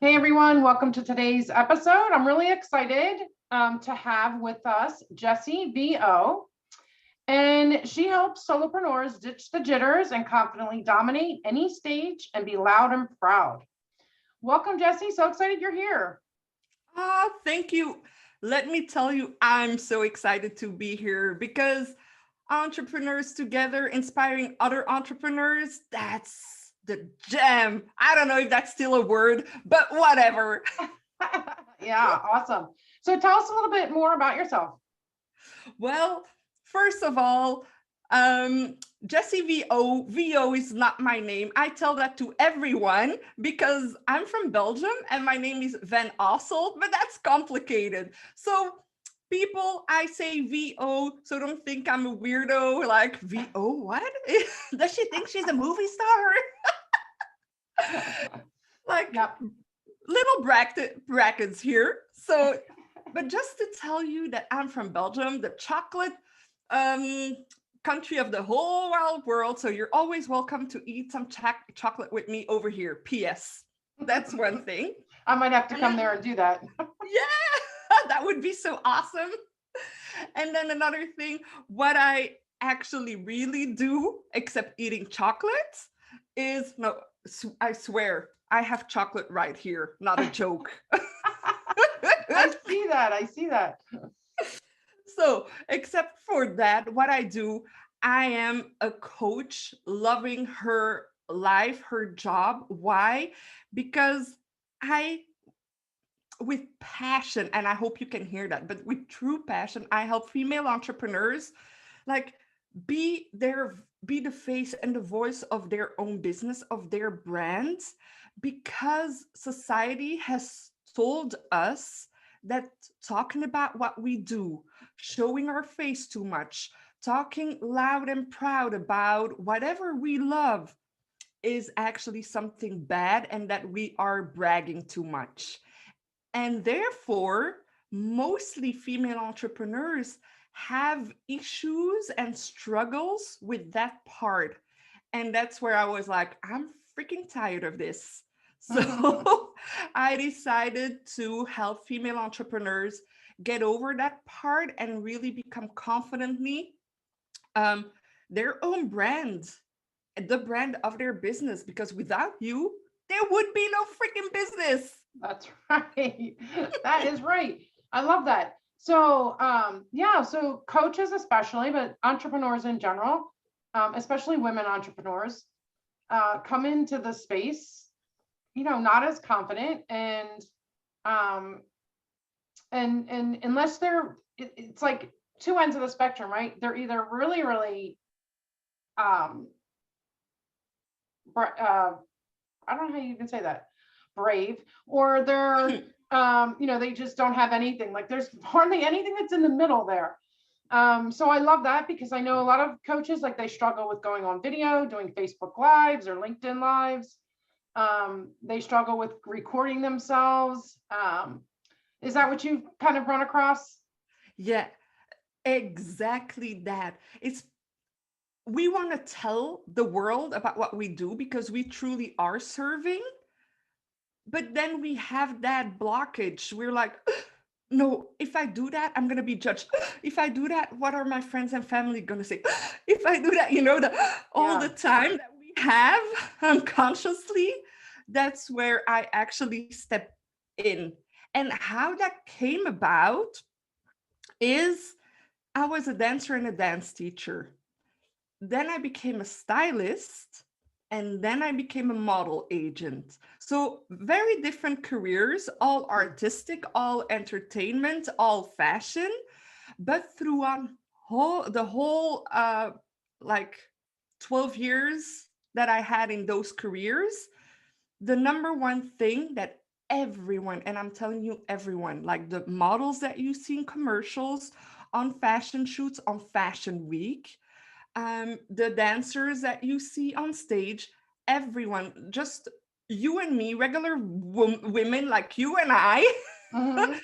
Hey everyone, welcome to today's episode. I'm really excited to have with us Jessie VO, and she helps solopreneurs ditch the jitters and confidently dominate any stage and be loud and proud. Welcome, Jessie. So excited you're here. Thank you. Let me tell you, I'm so excited to be here because entrepreneurs together, inspiring other entrepreneurs, that's the gem. I don't know if that's still a word, but whatever. Yeah, awesome. So tell us a little bit more about yourself. Well, first of all, um, Jessie VO, VO is not my name. I tell that to everyone because I'm from Belgium and my name is Van Asselt, but that's complicated. So people, I say VO, so don't think I'm a weirdo. Like, VO, what? Does she think she's a movie star? Like, Yep. little brackets here. So, but just to tell you that I'm from Belgium, the chocolate um, country of the whole wild world. So you're always welcome to eat some chocolate with me over here. P.S. That's one thing. I might have to And come then, there and do that. yeah, that would be so awesome. And then another thing, what I actually really do, except eating chocolates, is no, I swear, I have chocolate right here, not a joke. I see that. I see that. So, except for that, what I do, I am a coach loving her life, her job. Why? Because I, with passion, and I hope you can hear that, but with true passion, I help female entrepreneurs like be their be the face and the voice of their own business, of their brands, because society has told us that talking about what we do, showing our face too much, talking loud and proud about whatever we love is actually something bad and that we are bragging too much. And therefore, mostly female entrepreneurs have issues and struggles with that part. And that's where I was like, I'm freaking tired of this. So I decided to help female entrepreneurs get over that part and really become confidently um, their own brand, the brand of their business. Because without you, there would be no freaking business. That's right. That is right. I love that. So, yeah, so coaches especially, but entrepreneurs in general, especially women entrepreneurs, come into the space, not as confident um, and unless it's like two ends of the spectrum, right? They're either really, really, um, I don't know how you can say that, brave, or they're, they just don't have anything. Like there's hardly anything that's in the middle there. So I love that because I know a lot of coaches, like they struggle with going on video, doing Facebook lives or LinkedIn lives. They struggle with recording themselves. Is that what you've kind of run across? Yeah, exactly that. It's we want to tell the world about what we do because we truly are serving, but then we have that blockage. We're like, no, if I do that, I'm gonna be judged. If I do that, what are my friends and family gonna say? If I do that, all the Yeah. time that we have unconsciously, that's where I actually step in. And how that came about is I was a dancer and a dance teacher. Then I became a stylist, and then I became a model agent. So, very different careers, all artistic, all entertainment, all fashion, but throughout the whole like 12 years that I had in those careers, the number one thing that everyone, and I'm telling you, everyone, like the models that you see in commercials, on fashion shoots, on fashion week, the dancers that you see on stage, everyone, just you and me, regular women like you and I, Mhm.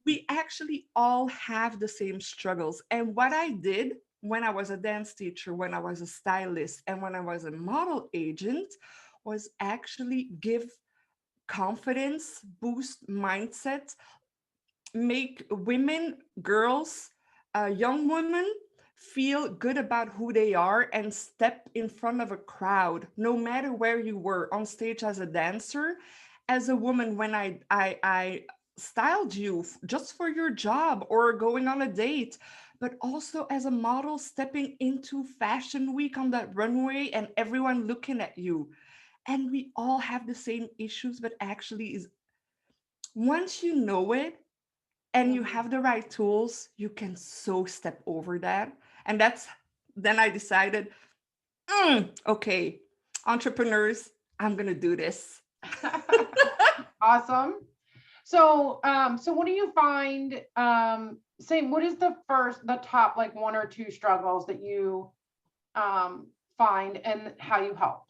we actually all have the same struggles. And what I did when I was a dance teacher, when I was a stylist, and when I was a model agent was actually give confidence, boost mindsets, make women, girls, young women feel good about who they are and step in front of a crowd, no matter where you were on stage as a dancer, as a woman, when I styled you just for your job or going on a date, but also as a model stepping into Fashion Week on that runway and everyone looking at you. And we all have the same issues, but actually is once you know it and you Mhm. have the right tools, you can so step over that. And that's then I decided, okay, entrepreneurs, I'm gonna do this. Awesome. So, so what do you find, say, what is the top like one or two struggles that you find and how you help?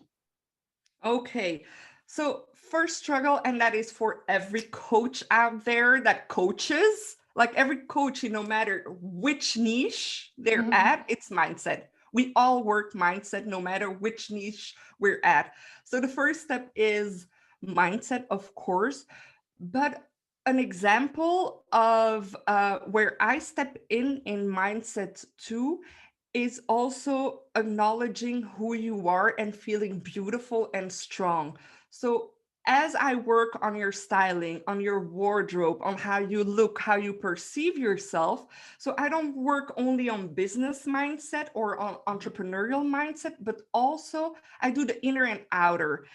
Okay. So first struggle, and that is for every coach out there that coaches, like every coach, no matter which niche they're Mhm. at, it's mindset. We all work mindset no matter which niche we're at. So the first step is mindset, of course, but an example of where I step in mindset too is also acknowledging who you are and feeling beautiful and strong. So, as I work on your styling, on your wardrobe, on how you look, how you perceive yourself, so I don't work only on business mindset or on entrepreneurial mindset, but also I do the inner and outer.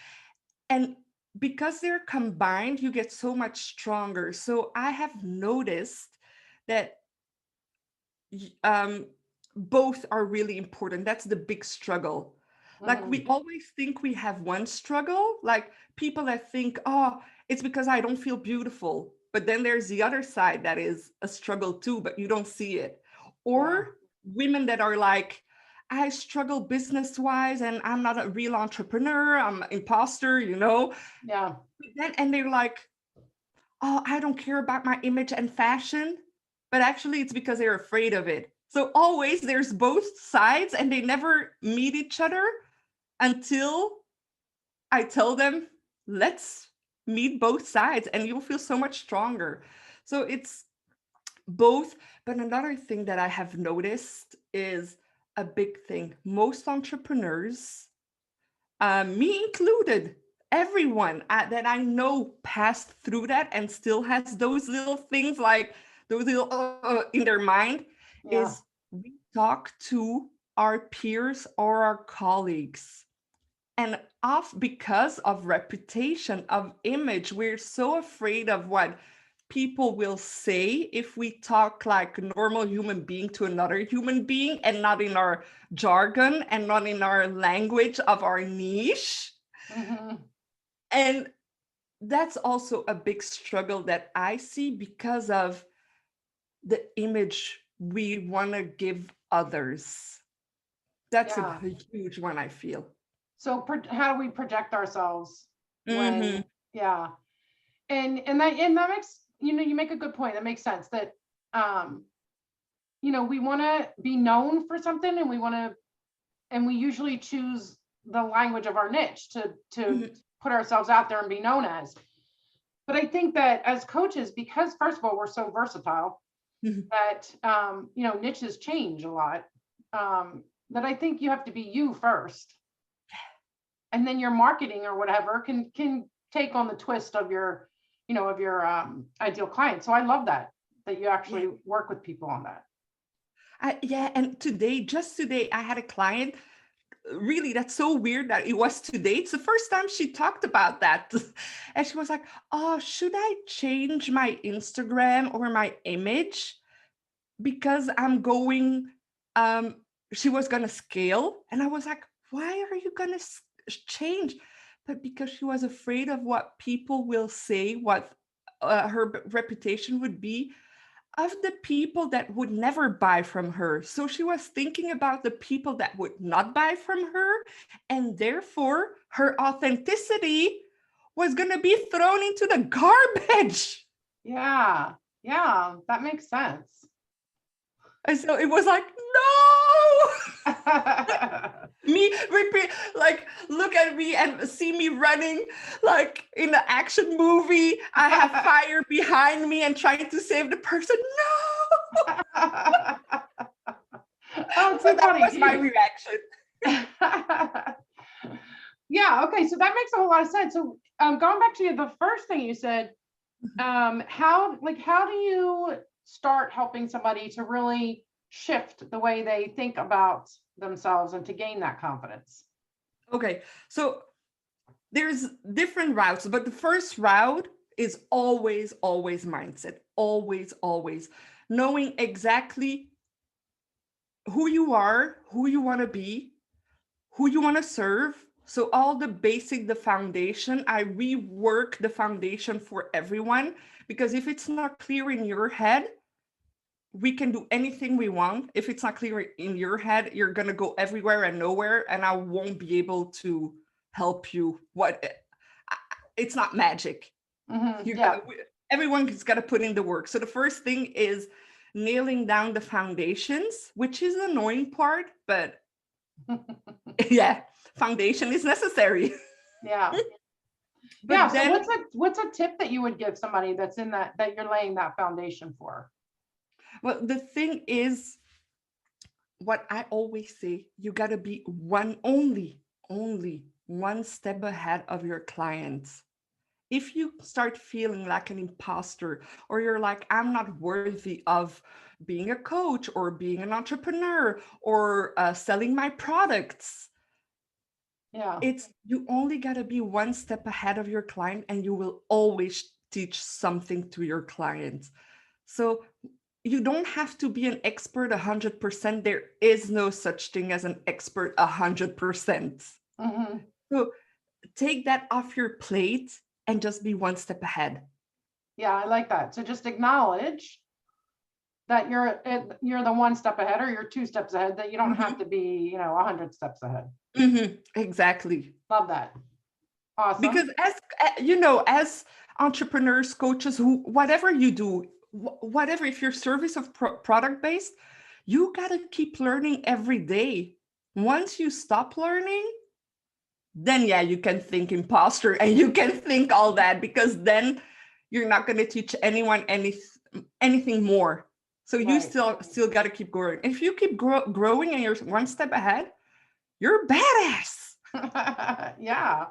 And because they're combined, you get so much stronger. So, I have noticed that um, both are really important. That's the big struggle. Like we Mhm. always think we have one struggle, like people that think, oh, it's because I don't feel beautiful. But then there's the other side that is a struggle too, but you don't see it. Yeah. Or women that are like, I struggle business wise and I'm not a real entrepreneur, I'm an imposter. Yeah. But then, and they're like, oh, I don't care about my image and fashion, but actually it's because they're afraid of it. So always there's both sides and they never meet each other until I tell them, let's meet both sides and you'll feel so much stronger. So it's both. But another thing that I have noticed is a big thing. Most entrepreneurs, me included, everyone that I know passed through that and still has those little things like those little in their mind Yeah. is we talk to our peers or our colleagues. And off because of reputation, of image, we're so afraid of what people will say if we talk like a normal human being to another human being and not in our jargon and not in our language of our niche. Mhm. And that's also a big struggle that I see because of the image we want to give others. That's a Yeah. huge one, I feel. So how do we project ourselves Hmm. when, yeah. And that makes, you make a good point. That makes sense that, um, we want to be known for something and we usually choose the language of our niche to Hmm. put ourselves out there and be known as. But I think that as coaches, because first of all, we're so versatile that, niches change a lot. That I think you have to be you first, and then your marketing or whatever can take on the twist of your ideal client. So I love that you Yeah. actually work with people on that. Yeah, and just today, I had a client. Really, that's so weird that it was today. It's the first time she talked about that. And she was like, oh, should I change my Instagram or my image? Because I'm going, um, she was going to scale. And I was like, why are you going to change? But because she was afraid of what people will say, what her reputation would be of the people that would never buy from her. So she was thinking about the people that would not buy from her, and therefore her authenticity was going to be thrown into the garbage. Yeah, yeah, that makes sense. And so it was like, no. Me repeat, like, look at me and see me running like in an action movie. I have fire behind me and trying to save the person. No. Oh, it's So so that funny. was my reaction. Yeah, okay, so that makes a whole lot of sense. So going back to the first thing you said, how do you start helping somebody to really shift the way they think about themselves and to gain that confidence? Okay, so there's different routes, but the first route is always mindset. Always knowing exactly who you are, who you want to be, who you want to serve. So all the basic, the foundation, I rework the foundation for everyone, because if it's not clear in your head, we can do anything we want. If it's not clear in your head, you're going to go everywhere and nowhere, and I won't be able to help you. It's not magic. Yeah. Everyone's got to put in the work. So the first thing is nailing down the foundations, which is the annoying part, but yeah, foundation is necessary. Yeah. But Yeah. then, So what's a tip that you would give somebody that's in that you're laying that foundation for? well, the thing is, what I always say, you got to be only one step ahead of your clients. If you start feeling like an imposter, or you're like, I'm not worthy of being a coach or being an entrepreneur or selling my products, Yeah. it's you only got to be one step ahead of your client, and you will always teach something to your clients. So you don't have to be an expert 100%. There is no such thing as an expert 100%. So take that off your plate and just be one step ahead. Yeah, I like that. So just acknowledge that you're the one step ahead or you're two steps ahead, that you don't have to be, 100 steps ahead. Exactly. Love that. Awesome. Because as entrepreneurs, coaches, whatever you do, whatever, if your service of product based, you got to keep learning every day. Once you stop learning, then yeah, you can think imposter and you can think all that, because then you're not going to teach anyone anything more. So you Right. still got to keep growing. If you keep growing and you're one step ahead, you're badass. Yeah.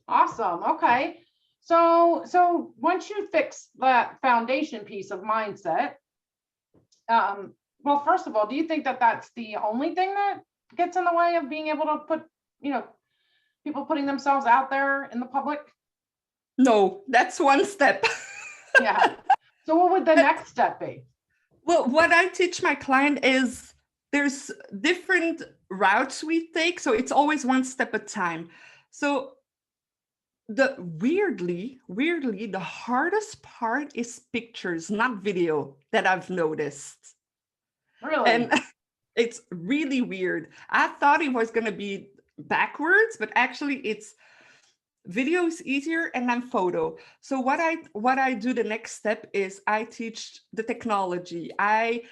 Awesome. Okay. So once you fix that foundation piece of mindset, well, first of all, do you think that that's the only thing that gets in the way of being able to put, people putting themselves out there in the public? No, that's one step. Yeah. So what would the next step be? Well, what I teach my client is there's different routes we take. So it's always one step at a time. So the weirdly, the hardest part is pictures, not video, that I've noticed. Really? And it's really weird. I thought it was going to be backwards, but actually it's video is easier and then photo. So what I do, the next step is I teach the technology. I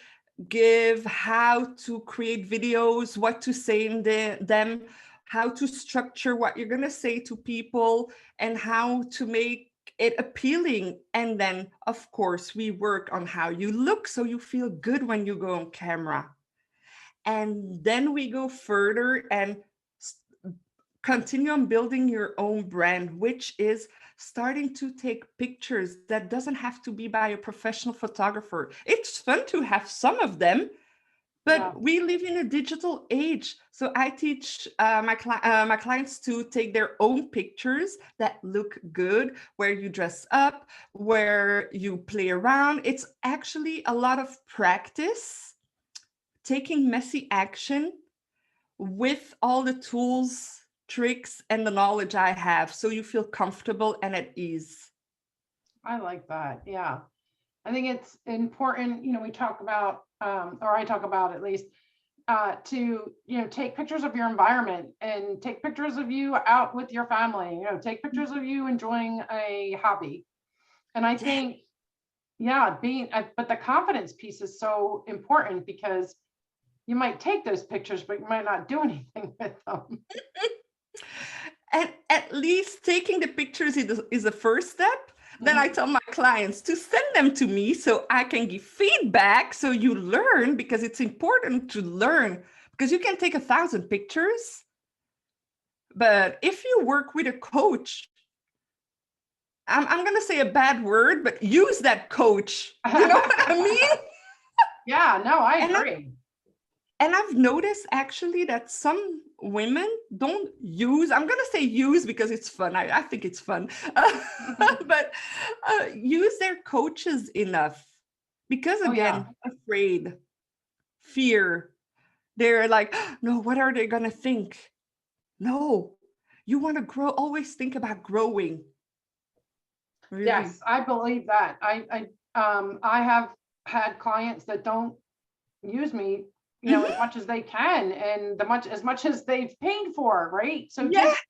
give how to create videos, what to say in them, how to structure what you're going to say to people, and how to make it appealing. And then, of course, we work on how you look so you feel good when you go on camera. And then we go further and continue on building your own brand, which is starting to take pictures that doesn't have to be by a professional photographer. It's fun to have some of them, but we live in a digital age. So I teach my clients to take their own pictures that look good, where you dress up, where you play around. It's actually a lot of practice, taking messy action with all the tools, tricks, and the knowledge I have, so you feel comfortable and at ease. I like that. Yeah. I think it's important, we talk about, or I talk about at least, to, take pictures of your environment and take pictures of you out with your family, take pictures of you enjoying a hobby. And I think, yeah, but the confidence piece is so important, because you might take those pictures, but you might not do anything with them. And at least taking the pictures is a first step. Then I Mhm. tell my clients to send them to me so I can give feedback. So you learn, because it's important to learn, because you can take 1,000 pictures. But if you work with a coach, I'm going to say a bad word, but use that coach. You know what I mean? Yeah, no, I And agree. I've noticed actually that some women don't use, I'm going to say use because it's fun. I think it's fun. But use their coaches enough because, Oh, yeah. again, afraid, fear. They're like, no, what are they going to think? No, you want to grow. Always think about growing. Yes, Really. I believe that. I have had clients that don't use me, as Mhm. much as they can and as much as they've paid for, right? So Yeah. just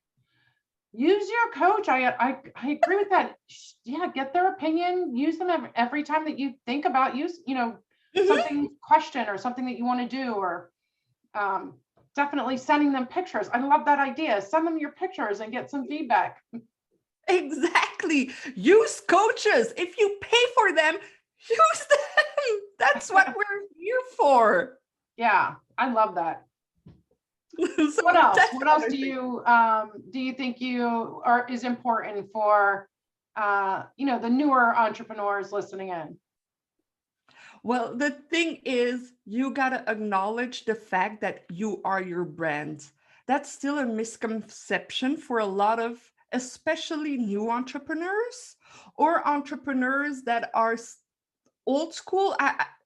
use your coach. I agree with that. Yeah, get their opinion, use them every time that you think about Mhm. something question or something that you want to do, or um, definitely sending them pictures. I love that idea. Send them your pictures and get some feedback. Exactly. Use coaches. If you pay for them, use them. That's what we're here for. Yeah, I love that. So What else? that's What else another thing. do you think is important for the newer entrepreneurs listening in? Well, the thing is, you got to acknowledge the fact that you are your brand. That's still a misconception for a lot of, especially new entrepreneurs or entrepreneurs that are old school.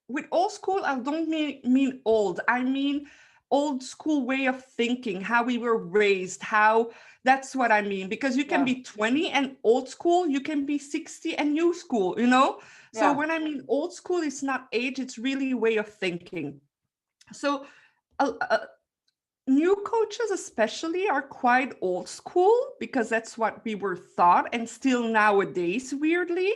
With old school, I don't mean old. I mean old school way of thinking, how we were raised, how that's what I mean. Because you can Yeah, be 20 and old school, you can be 60 and new school, you know? So yeah, when I mean old school, it's not age, it's really way of thinking. So new coaches, especially, are quite old school because that's what we were taught, and still nowadays, weirdly.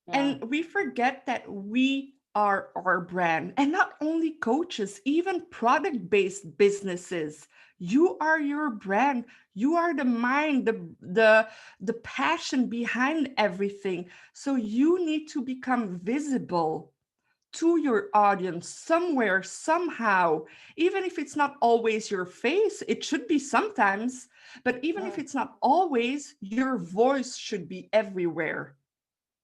yeah. And we forget that we are our brand. And not only coaches, even product based businesses. You are your brand. You are the mind, the passion behind everything. So you need to become visible to your audience somewhere, somehow. Even if it's not always your face, it should be sometimes. But even if Mhm. it's not always, your voice should be everywhere.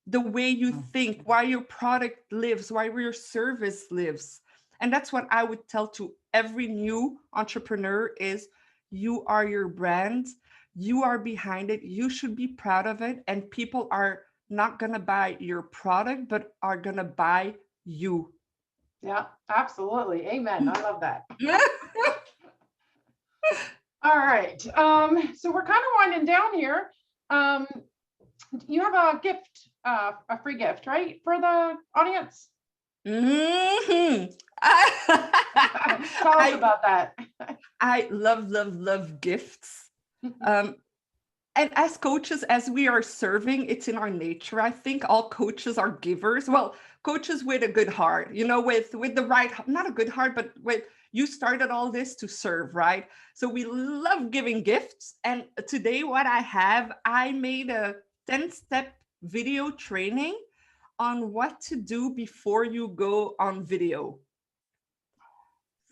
The way you think, why your product lives, why your service lives. And that's what I would tell to every new entrepreneur is you are your brand, you are behind it, you should be proud of it, and people are not going to buy your product but are going to buy you. Yeah, absolutely. Amen. I love that. All right. So we're kind of winding down here. Um, you have a gift, a free gift, right, for the audience? Mhm. Tell us I about that. I love gifts. Um, and as coaches, as we are serving, it's in our nature. I think all coaches are givers. Well, coaches with a good heart, with the right, not a good heart, but with you started all this to serve, right? So we love giving gifts. And today, what I made a 10-step video training on what to do before you go on video.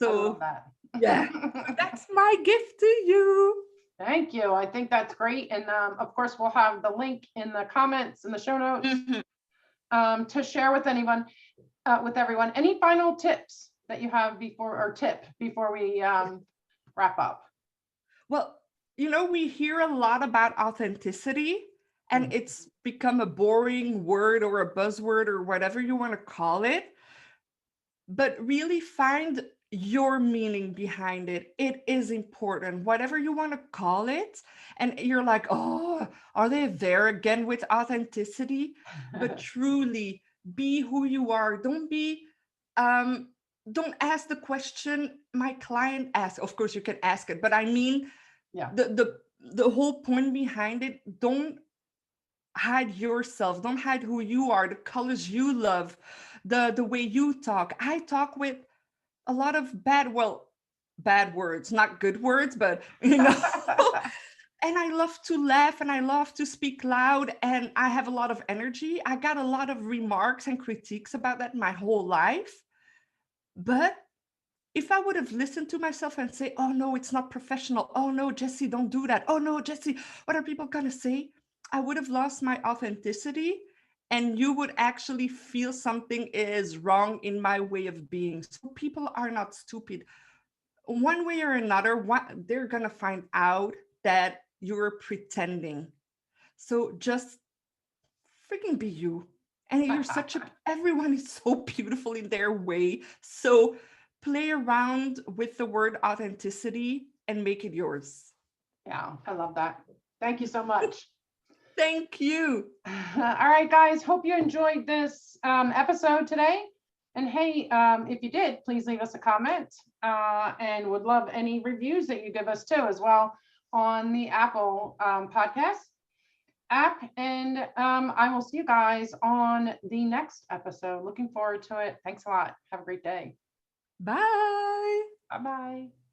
I love So that. yeah, so that's my gift to you. Thank you. I think that's great. And of course, we'll have the link in the comments in the show notes Mhm. to share with everyone. Any final tips that you have before we wrap up? Well, we hear a lot about authenticity, and it's become a boring word or a buzzword or whatever you want to call it. But really find your meaning behind it. It is important, whatever you want to call it. And you're like, oh, are they there again with authenticity? But truly be who you are. Um, don't ask the question my client asked. Of course, you can ask it, but I mean, Yeah. the whole point behind it, don't hide yourself, don't hide who you are, the colors you love, the way you talk. I talk with a lot of bad words, not good words, but and I love to laugh and I love to speak loud and I have a lot of energy. I got a lot of remarks and critiques about that my whole life. But if I would have listened to myself and say, oh no, it's not professional. Oh no, Jessie, don't do that. Oh no, Jessie, what are people going to say? I would have lost my authenticity and you would actually feel something is wrong in my way of being. So people are not stupid. One way or another, they're going to find out that you're pretending. So just freaking be you. And everyone is so beautiful in their way. So play around with the word authenticity and make it yours. Yeah, I love that. Thank you so much. Thank you. All right, guys, hope you enjoyed this episode today. And hey, if you did, please leave us a comment and would love any reviews that you give us too as well on the Apple podcast app. And I will see you guys on the next episode. Looking forward to it. Thanks a lot. Have a great day. Bye. Bye-bye.